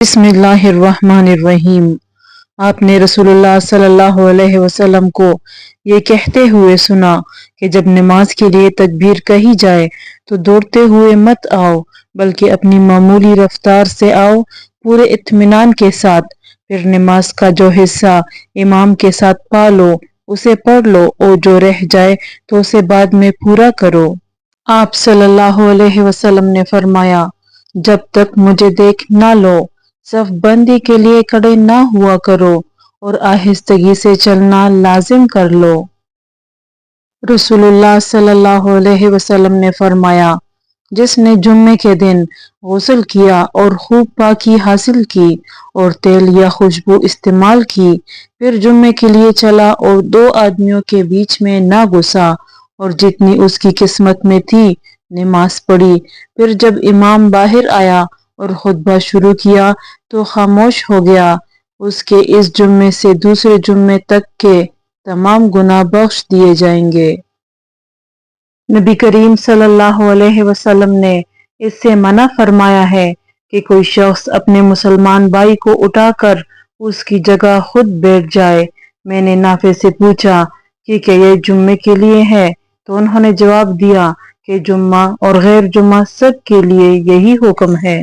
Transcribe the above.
بسم اللہ الرحمن الرحیم۔ آپ نے رسول اللہ صلی اللہ علیہ وسلم کو یہ کہتے ہوئے سنا کہ جب نماز کے لیے تکبیر کہی جائے تو دوڑتے ہوئے مت آؤ بلکہ اپنی معمولی رفتار سے آؤ، پورے اطمینان کے ساتھ۔ پھر نماز کا جو حصہ امام کے ساتھ پا لو اسے پڑھ لو اور جو رہ جائے تو اسے بعد میں پورا کرو۔ آپ صلی اللہ علیہ وسلم نے فرمایا، جب تک مجھے دیکھ نہ لو صف بندی کے لیے کھڑے نہ ہوا کرو اور آہستگی سے چلنا لازم کر لو۔ رسول اللہ صلی اللہ علیہ وسلم نے فرمایا، جس نے جمعے کے دن غسل کیا اور خوب پاکی حاصل کی اور تیل یا خوشبو استعمال کی، پھر جمعے کے لیے چلا اور دو آدمیوں کے بیچ میں نہ گھسا اور جتنی اس کی قسمت میں تھی نماز پڑھی، پھر جب امام باہر آیا اور خطبہ شروع کیا تو خاموش ہو گیا، اس کے اس جمعے سے دوسرے جمعے تک کے تمام گناہ بخش دیے جائیں گے۔ نبی کریم صلی اللہ علیہ وسلم نے اس سے منع فرمایا ہے کہ کوئی شخص اپنے مسلمان بھائی کو اٹھا کر اس کی جگہ خود بیٹھ جائے۔ میں نے نافع سے پوچھا کہ کیا یہ جمعے کے لیے ہے؟ تو انہوں نے جواب دیا کہ جمعہ اور غیر جمعہ سب کے لیے یہی حکم ہے۔